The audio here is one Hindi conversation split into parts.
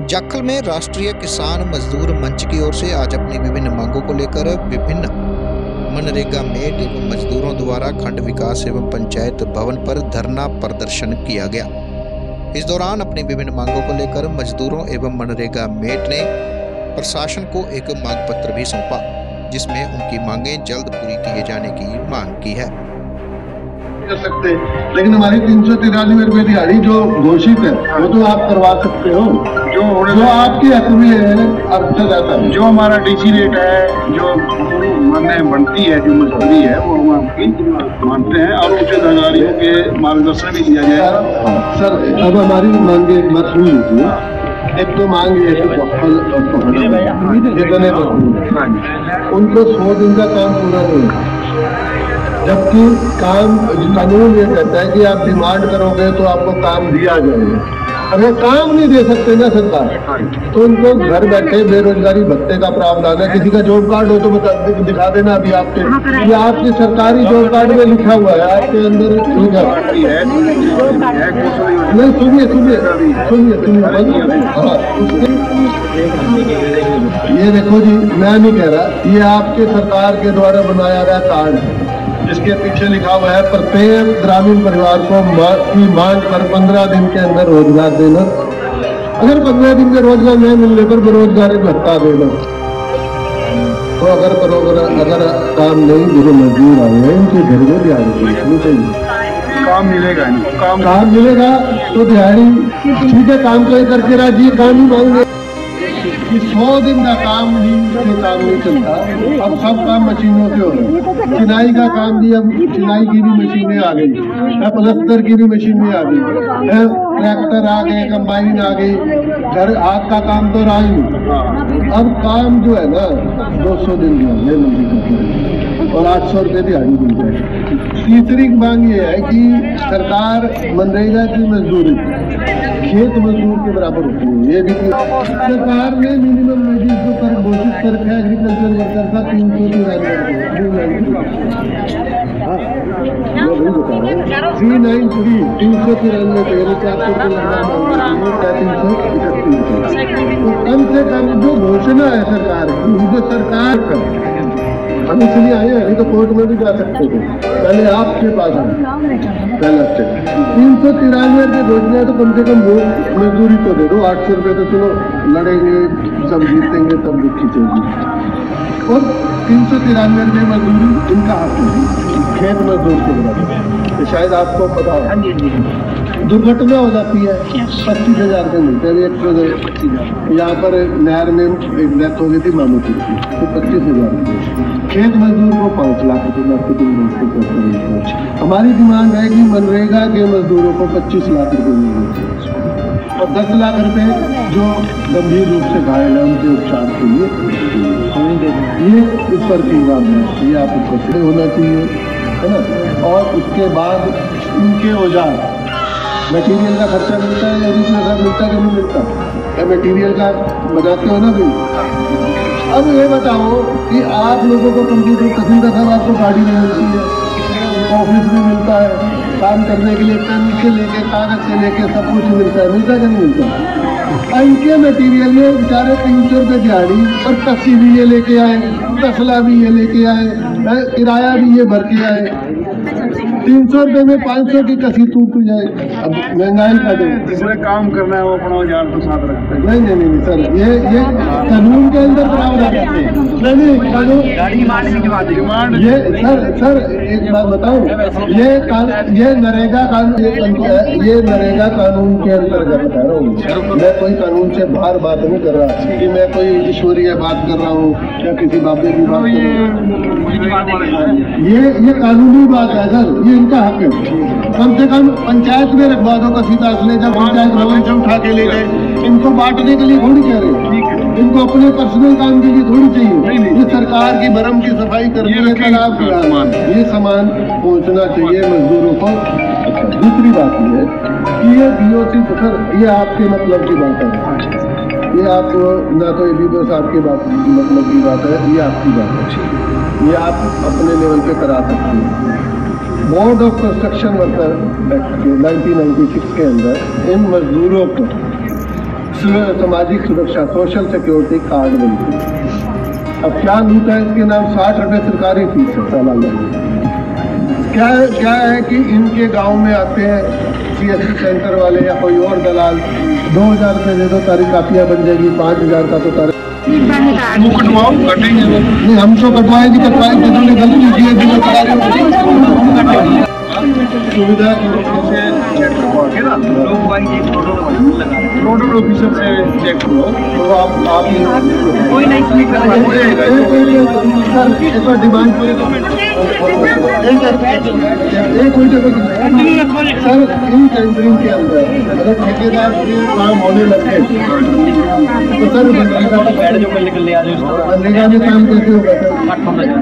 जाखल में राष्ट्रीय किसान मजदूर मंच की ओर से आज अपनी विभिन्न मांगों को लेकर विभिन्न मनरेगा मेट एवं मजदूरों द्वारा खंड विकास एवं पंचायत भवन पर धरना प्रदर्शन किया गया। इस दौरान अपनी विभिन्न मांगों को लेकर मजदूरों एवं मनरेगा मेट ने प्रशासन को एक मांग पत्र भी सौंपा, जिसमें उनकी मांगें जल्द पूरी किए जाने की मांग की है। कर सकते, लेकिन हमारी 393 रुपए दिहाड़ी जो घोषित है वो तो आप करवा सकते हो, जो आपके हक में है। अर्थ जाता है जो हमारा डीसी रेट है, जो माने बनती है, जो मजदूरी है, वो हम आपकी मानते हैं और उच्च अधिकारियों के मार्गदर्शन भी दिया जाएगा। सर अब हमारी मांगे मत हुई थी। एक तो मांग ये है उनको 100 दिन का काम पूरा नहीं, जबकि काम कानून ये कहता है कि आप डिमांड करोगे तो आपको काम दिया जाएगा। अगर काम नहीं दे सकते ना सरकार, तो उनको घर बैठे बेरोजगारी भत्ते का प्रावधान है। किसी का जॉब कार्ड हो तो दिखा देना। अभी आपके ये आपके सरकारी जॉब कार्ड में लिखा हुआ है, आपके अंदर नहीं। सुनिए सुनिए सुनिए सुनिए, ये देखो जी, मैं नहीं कह रहा, ये आपके सरकार के द्वारा बनाया गया कार्ड है, जिसके पीछे लिखा हुआ है प्रत्येक ग्रामीण परिवार को की मांग पर 15 दिन के अंदर रोजगार देना। अगर 15 दिन के रोजगार नहीं मिलने पर बेरोजगारी भत्ता देना। तो अगर काम नहीं, जो मजदूर आए हैं इनके घर में दिहाड़ी चाहिए। काम मिलेगा नहीं, काम मिलेगा तो दिहाड़ी ठीक है, काम तो करके राजी, काम ही मांगे। 100 दिन का काम नहीं चलता। अब सब काम मशीनों से हो रहा है। चिनाई का काम भी, अब चिनाई की भी मशीनें आ गई, प्लस्तर की भी मशीनें आ गई, ट्रैक्टर आ गए, कंबाइन आ गई। घर हाथ का काम तो रहा ही नहीं। अब काम जो है ना 200 दिन की और 800 रुपये दिहाड़ी मिल जाए। तीसरी मांग ये है कि सरकार मनरेगा की मजदूरी खेत मजदूर के बराबर होती है। ये भी सरकार ने मिनिमम वेजेस जो कर घोषित करके एग्रीकल्चर वर्कर का 393 कम से कम जो घोषणा है सरकार की, जो सरकार कर हम इसलिए आए हैं, तो कोर्ट में भी जा सकते थे, पहले आपके पास पहला स्टेप 393 रुपये घोषणा, तो कम से कम वो मजदूरी तो दे दो। 800 रुपये तो चलो लड़ेंगे, सब जीतेंगे, तब भी खींचेंगे। और 393 रुपये मजदूरी इनका हक है, खेत मजदूर के बराबर। तो शायद आपको पता हो, दुर्घटना हो जाती है 25,000 रुपये मिलते हैं। एक यहाँ पर नहर में एक डेथ हो गई थी मामूली की, तो 25,000 रुपये। खेत मजदूर को 5 लाख रुपये। हमारी डिमांड है कि मनरेगा के मजदूरों को 25 लाख रुपये मिलने और 10 लाख रुपए जो गंभीर रूप से घायल है उनके उपचार के लिए। ये ऊपर की बात है, ये आप ऊपर होना चाहिए, है ना। और उसके बाद उनके औजार, मटीरियल का खर्चा मिलता है, या मिलता है कि नहीं मिलता है, मटीरियल का बनाते हो ना भी। अब ये बताओ कि आप लोगों को कंप्यूटर कभी दफा आपको गाड़ी नहीं मिलती है, ऑफिस में मिलता है, काम करने के लिए पेन से लेके कागज से लेके सब कुछ मिलता है कि नहीं मिलता। इनके मटीरियल ये बेचारे 300 रुपये दिहाड़ी और टक्सी भी ये लेके आए, तसला भी ये लेके आए, किराया भी ये भर के आए। 300 रुपये में 500 की कसी टूट जाए। अब महंगाई का जो जिसने काम करना है वो अपना औजार तो साथ रखते हैं। नहीं सर, ये कानून के अंदर प्रावधान है। नहीं कानून ये सर एक बात बताऊं, ये नरेगा कानून के अंतर्गत कह रहा हूँ। मैं कोई कानून से बाहर बात नहीं कर रहा कि मैं कोई ईश्वरीय बात कर रहा हूँ या किसी बाबे की बात कर रहा हूँ। ये कानूनी बात है सर, ये इनका हक है। कम से कम पंचायत में रखवा दो कसीदा असले, जब पंचायत भवन से उठा के ले गए। इनको बांटने के लिए थोड़ी कह रहे, इनको अपने पर्सनल काम के लिए थोड़ी चाहिए। ये सरकार की भरम की सफाई करनी है, तालाब की ये सामान पहुँचना चाहिए मजदूरों को। दूसरी बात ये है कि ये BOC तो सर ये आपके मतलब की बात है, ये आप ना तो BDO साहब के बात मतलब की बात है, ये आपकी बात है, ये आप अपने लेवल पे करा सकते हैं। Board of construction worker act के 1996 के अंदर इन मजदूरों को सामाजिक सुरक्षा सोशल सिक्योरिटी कार्ड मिलती है। अब क्या मिलता है इसके नाम 60 रुपये सरकारी फीस है सालाना। क्या है कि इनके गांव में आते हैं CSC सेंटर वाले या कोई और दलाल, 2000 रुपये दे दो तारी कापियाँ बन जाएगी, 5000 का तो तारी कटवाओ कटेंगे नहीं, हम तो कटवाएंगे जिन्होंने गलती की है सुविधा नोडल ऑफिसर से चेक करो तो आप कोई नहीं डिमांड सर इन टेंडरिंग के अंदर अगर ठेकेदार के काम होने लगे तो सर मनरेगा में काम कैसे होगा सर?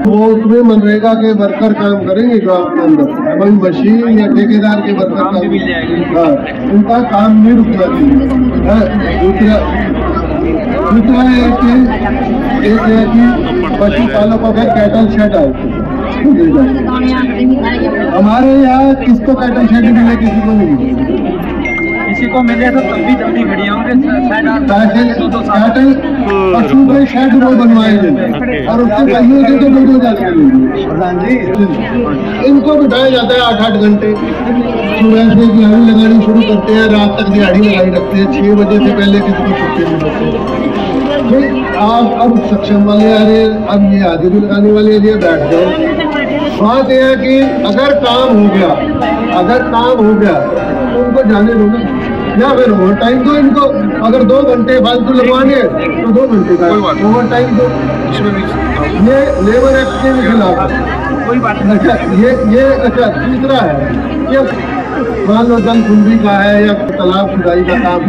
वो उसमें मनरेगा के वर्कर काम करेंगे गाँव के अंदर, कोई मशीन या ठेकेदार के वर्कर काम मिल जाएगी। हाँ, उनका काम नहीं रुकना चाहिए। दूसरा एक है कि पशुपालकों का कैटल शेड आए। हमारे यहाँ किसको कैटल शेड मिले, किसी को नहीं मिले। किसी को मिले तो तब भी जल्दी खड़ी होंगे। पशु के शेड वो बनवाएंगे और उसके पहियों से तो 2-2 इनको बिठाया जाता है 8-8 घंटे। सुबह से दिहाड़ी लगानी शुरू करते हैं, रात तक दिहाड़ी लगाई रखते हैं। 6 बजे से पहले किसी को छुट्टी नहीं होती। आप अब सक्षम वाले आ रहे, अब ये हाजिरी लगाने वाले लिए बैठ जाओ। बात यह है कि अगर काम हो गया तो उनको जाने दो ना, या फिर ओवर टाइम दो इनको। अगर 2 घंटे फालतू लगवाने तो 2 घंटे का ओवर टाइम दो। ये लेबर एक्ट के खिलाफ कोई बात नहीं। अच्छा तीसरा है कि मान लो जल कुंभी का है या तालाब खुदाई का काम,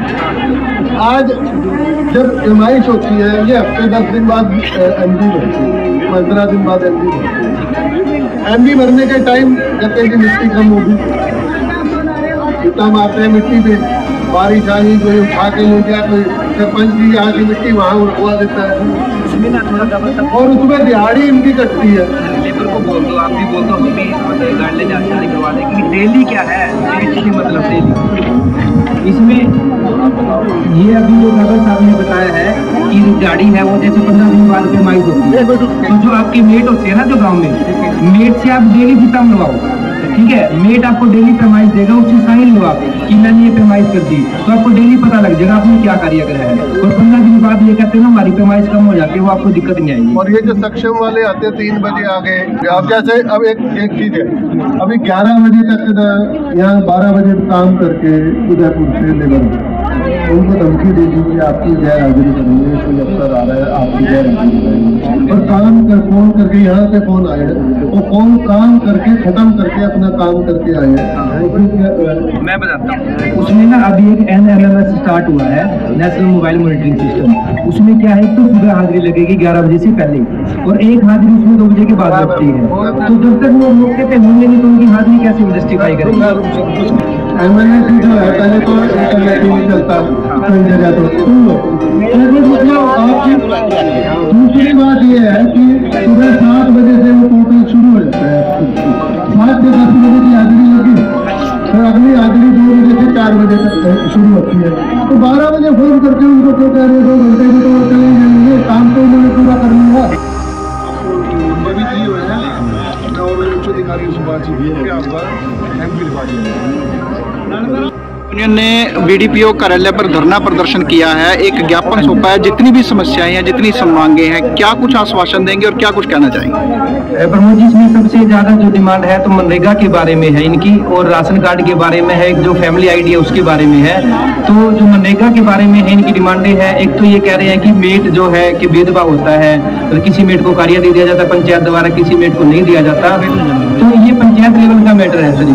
आज जब एमआईश होती है ये हफ्ते 10 दिन बाद MB भरती है, 15 दिन बाद MB भरती है। MB भरने के टाइम कहते हैं कि मिट्टी कम होगी, इतना मारते हैं मिट्टी पे, बारिश आई कोई उठा के ले गया, कोई सरपंच जी यहाँ की मिट्टी वहाँ उठवा देता है और उसमें दिहाड़ी इनकी कटती है। लेबर को बोल दो, आप भी बोल दो, हम भी गाड़ी ले जाके करवा दें कि डेली क्या है, मतलब डेली इसमें ये अभी जो खबर साहब ने बताया है कि गाड़ी है वो जैसे 15 दिन बाद पेमाइश होती है, तो जो आपकी मेट होती है ना जो गाँव में, मेट से आप डेली जितना मिलवाओ, ठीक है, मेट आपको डेली पेमाइश देगा, उससे साइन लो आप कि मैंने ये पेमाइश कर दी, तो आपको डेली पता लग जाएगा आपने क्या कार्य करा है। और 15 दिन बाद ये कहते हैं ना हमारी पेमाइश कम हो जाती है, वो आपको दिक्कत नहीं आएगी। और ये जो सक्षम वाले आते हैं 3 बजे आ गए, अब जैसे अब एक चीज है, अभी 11 बजे तक यहाँ 12 बजे काम करके उदयपुर से लेबर उनको धमकी दे दीजिए आपकी गैर हाजिरी करेंगे, कोई अफसर आ रहा है आपकी गैर हाजिरी करेंगे, और काम कर फोन करके यहाँ से फोन आए वो फोन काम करके खत्म करके अपना काम करके आए हैं। मैं बताता हूँ, उसमें ना अभी एक NMMS स्टार्ट हुआ है, नेशनल मोबाइल मॉनिटरिंग सिस्टम। उसमें क्या है तो सुबह हाजिरी लगेगी 11 बजे से पहले और एक हाजिरी उसमें 2 बजे के बाद लगती है। तो जब तक वो मौके पे होंगे नहीं तो उनकी हाजिरी कैसे जस्टिफाई करेंगे? MNS जो है पहले तो इंटरनेट नहीं चलता कई जगह तो दूसरी बात ये है कि सुबह 7 बजे से वो पोर्टल शुरू हो जाता है, 7 से 10 बजे की हाजिरी लगी, फिर अगली हाजिरी 2 बजे से 4 बजे तक शुरू होती है। तो 12 बजे फोन करके उनको क्यों कह रहे हैं 2 घंटे में तो चले जाएंगे, काम तो उन्होंने पूरा करना है। और उच्च अधिकारी से बातचीत करके आपका MP यूनियन ने BDPO कार्यालय पर धरना प्रदर्शन किया है, एक ज्ञापन सौंपा है, जितनी भी समस्याएं हैं, जितनी मांगे हैं, क्या कुछ आश्वासन देंगे और क्या कुछ कहना चाहेंगे? प्रमोद जी, इसमें सबसे ज्यादा जो डिमांड है तो मनरेगा के बारे में है इनकी, और राशन कार्ड के बारे में है, जो फैमिली ID है उसके बारे में है। तो जो मनरेगा के बारे में है इनकी डिमांडें है, एक तो ये कह रहे हैं कि मेट जो है कि भेदभाव होता है, तो किसी मेट को कार्य दे दिया जाता है पंचायत द्वारा, किसी मेट को नहीं दिया जाता। तो ये पंचायत लेवल का मैटर है सर,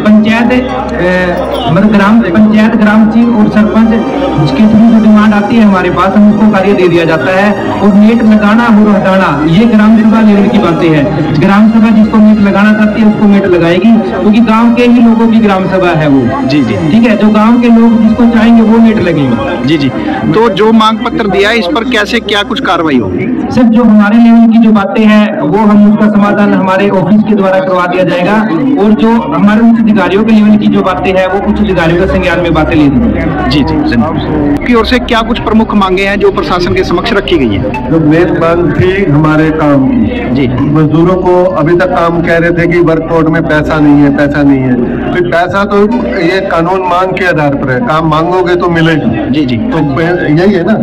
पंचायत मतलब ग्राम पंचायत, ग्राम सचिव और सरपंच के थ्रू जो डिमांड आती है हमारे पास, हम उसको कार्य दे दिया जाता है। और नेट लगाना और हटाना ये ग्राम सभा लेवल की बातें हैं। ग्राम सभा जिसको नेट लगाना चाहती है उसको नेट लगाएगी, क्योंकि गांव के ही लोगों की ग्राम सभा है वो। जी जी, ठीक है, जो गांव के लोग जिसको चाहेंगे वो नेट लगेंगे। जी जी। तो जो मांग पत्र दिया है इस पर कैसे क्या कुछ कार्रवाई होगी? सिर्फ जो हमारे लेवल की जो बातें हैं वो हम उसका समाधान हमारे ऑफिस के द्वारा करवा दिया जाएगा, और जो हमारे उच्च अधिकारियों के लेवल की जो बातें हैं वो उच्च अधिकारियों के संज्ञान में बातें ले दी जाएंगी। जी जी। की ओर से क्या कुछ प्रमुख मांगे हैं जो प्रशासन के समक्ष रखी गई है? जो मेन मांग थी हमारे काम की, जी, मजदूरों को अभी तक काम कह रहे थे कि वर्क कोड में पैसा नहीं है, पैसा नहीं है। तो पैसा तो ये कानून मांग के आधार पर है, काम मांगोगे तो मिलेगा। जी जी, तो यही है ना,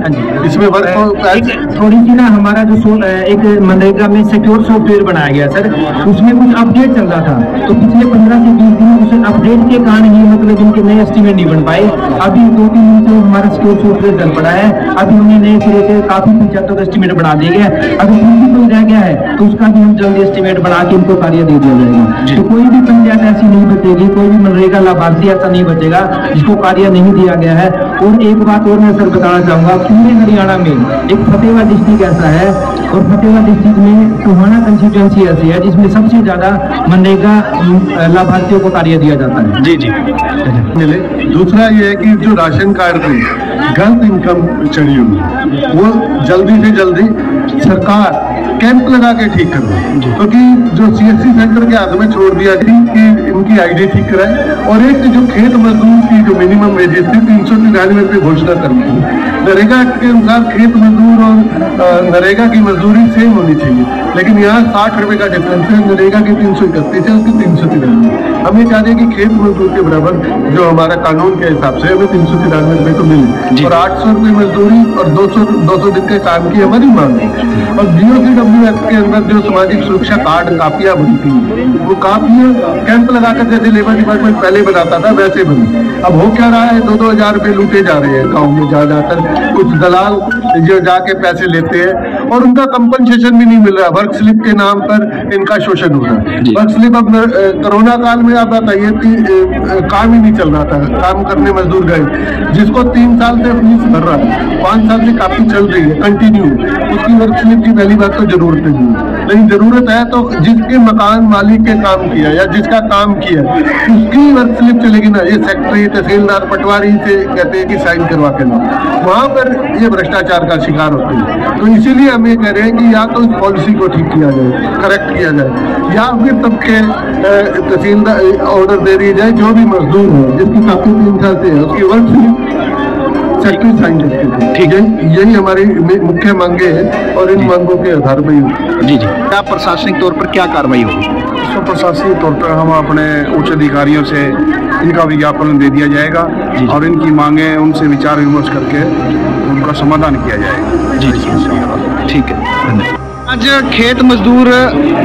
इसमें वर्क थोड़ी सी ना हमारा जो एक मनरेगा में सिक्योर सॉफ्टवेयर बनाया गया सर, उसमें कुछ अपडेट चल रहा था, तो पिछले 15 से 20 दिन उस अपडेट के कारण ही मतलब इनके नए एस्टीमेट नहीं बन पाए। अभी 2-3 दिन से हमारा सिक्योर सॉफ्टवेयर चल पड़ा है, अभी हमने नए सिरे से काफी पंचायतों का एस्टीमेट बना दिया गया। अगर प्रिंसिपल रह गया है तो उसका भी हम जल्दी एस्टीमेट बना के इनको कार्य दे दिया जाएगा। तो कोई भी पंचायत ऐसी नहीं बचेगी, कोई भी मनरेगा लाभार्थी ऐसा नहीं बचेगा जिसको कार्य नहीं दिया गया है। और एक बात और मैं सर बताना चाहूंगा, पूरे हरियाणा में एक फतेहाबाद डिस्ट्रिक्ट ऐसा है, और फतेहाबाद डिस्ट्रिक्ट में टोहाना कंस्टिट्यूएंसी ऐसी है जिसमें सबसे ज्यादा मनरेगा लाभार्थियों को कार्य दिया जाता है। जी जी। मिले। दूसरा ये है कि जो राशन कार्ड पे गलत इनकम चढ़ी हुई वो जल्दी से जल्दी सरकार कैंप लगा के ठीक करना, क्योंकि जो CSC सेंटर के हाथ में छोड़ दिया गया कि इनकी ID ठीक कराए। और एक जो खेत मजदूर की जो मिनिमम वेजेस थी 393 रुपये घोषणा करनी थी। नरेगा के अनुसार खेत मजदूर और नरेगा की मजदूरी सेम होनी चाहिए, लेकिन यहाँ 60 रुपये का डिफरेंस है। नरेगा की 331 है, उसकी 393। हम ये चाहते हैं कि खेत मजदूर के बराबर जो हमारा कानून के हिसाब से हमें 393 रुपये तो मिले, और 800 रुपये मजदूरी और 200 दिन के काम की हमारी मांग है। और BOCW एक्ट के अंदर जो सामाजिक सुरक्षा कार्ड कापियां बनती है, वो कापियां कैंप लगाकर जैसे लेबर डिपार्टमेंट पहले बनाता था वैसे बनी। अब हो क्या रहा है, 2-2 हजार रुपये लूटे जा रहे हैं गाँव में जा जाकर। कुछ दलाल जो जाके पैसे लेते हैं और उनका कंपनसेशन भी नहीं मिल रहा। वर्क स्लिप के नाम पर इनका शोषण हो रहा है। वर्क स्लिप अब कोरोना काल में आप बताइए कि काम ही नहीं चल रहा था, काम करने मजदूर गए, जिसको 3 साल से फीस भर रहा है, 5 साल से काफी चल रही है कंटिन्यू, उसकी वर्क स्लिप की पहली बात तो जरूरत नहीं है। लेकिन जरूरत है तो जिसके मकान मालिक के काम किया या जिसका काम किया उसकी वर्क स्लिप चलेगी ना। ये सेक्रेटरी, तहसीलदार, पटवारी से कहते हैं कि साइन करवा के लो, वहाँ पर ये भ्रष्टाचार का शिकार होते हैं। तो इसीलिए हम ये कह रहे हैं कि या तो इस पॉलिसी को ठीक किया जाए, करेक्ट किया जाए, या फिर सबके तहसीलदार ऑर्डर दे दी जाए, जो भी मजदूर है जिसकी काफी 3 साल से है उसकी वर्क स्लिप सेक्रेटरी साइन करके। ठीक है, यही हमारी मुख्य मांगे हैं और इन मांगों के आधार पर जी जी। क्या प्रशासनिक तौर पर क्या कार्रवाई होगी? तो प्रशासनिक तौर पर हम अपने उच्च अधिकारियों से इनका विज्ञापन दे दिया जाएगा और इनकी मांगे उनसे विचार विमर्श करके उनका समाधान किया जाएगा। जी जी, ठीक है, धन्यवाद। आज खेत मजदूर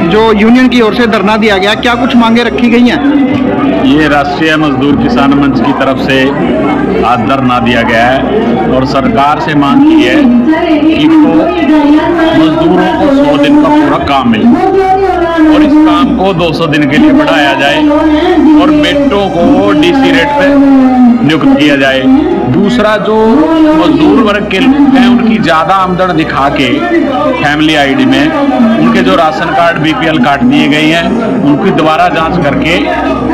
जो यूनियन की ओर से धरना दिया गया, क्या कुछ मांगे रखी गई हैं? ये राष्ट्रीय मजदूर किसान मंच की तरफ से आज धरना दिया गया है और सरकार से मांग की है कि मजदूरों को 100 दिन का पूरा काम मिले और इस काम को 200 दिन के लिए बढ़ाया जाए और मेट्रो को DC रेट पे नियुक्त किया जाए। दूसरा, जो मजदूर वर्ग के लोग हैं उनकी ज़्यादा आमदन दिखा के फैमिली ID में उनके जो राशन कार्ड BPL काट दिए गए हैं उनकी दोबारा जांच करके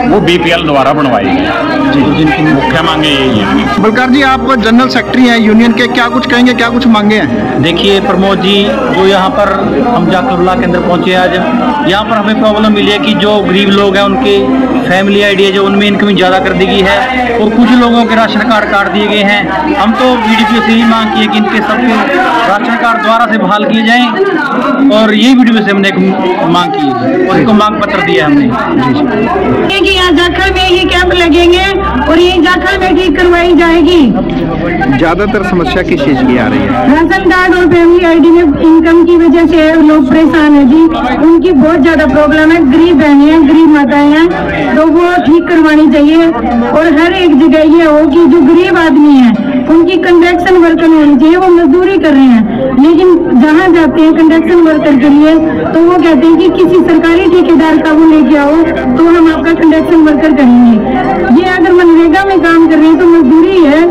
वो BPL दोबारा बनवाई गई। जी, जिनकी मुख्य मांगे यही है। बलकार जी, आप जनरल सेक्रेटरी हैं यूनियन के, क्या कुछ कहेंगे, क्या कुछ मांगे हैं? देखिए प्रमोद जी, जो यहाँ पर हम जाकरुल्ला के अंदर पहुँचे आज, यहाँ पर हमें प्रॉब्लम मिली है कि जो गरीब लोग हैं उनके फैमिली ID है जो उनमें इनकम ज़्यादा कर दी गई है और कुछ लोगों के राशन कार्ड काट दिए गए हैं। हम तो BDPO से ही मांग की है कि इनके सबके राशन कार्ड दोबारा से बहाल किए जाएं और यही BDPO से हमने एक मांग की है और इनको मांग पत्र दिया हमने। कि यहाँ जाखल में ही कैंप लगेंगे और ये जाखल में ठीक करवाई जाएगी। ज्यादातर समस्या किस चीज की आ रही है? राशन कार्ड और फैमिली ID में इनकम की वजह से लोग परेशान है जी, उनकी बहुत ज्यादा प्रॉब्लम है। गरीब बहनें हैं, गरीब माताएं हैं, तो वो ठीक करवानी चाहिए। और हर एक जगह ये हो कि जो गरीब आदमी है उनकी कंडक्शन वर्कर होनी चाहिए। वो मजदूरी कर रहे हैं, लेकिन जहाँ जाते हैं कंडक्शन वर्कर के लिए तो वो कहते हैं कि किसी सरकारी ठेकेदार का वो लेके आओ तो हम आपका कंडक्शन वर्कर करेंगे। ये अगर मनरेगा में काम कर रहे हैं तो मजदूरी है,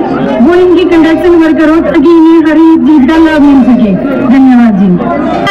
वो इनकी कंडक्शन वर्कर हो ताकि इन्हें हर चीज का लाभ मिल सके। धन्यवाद जी।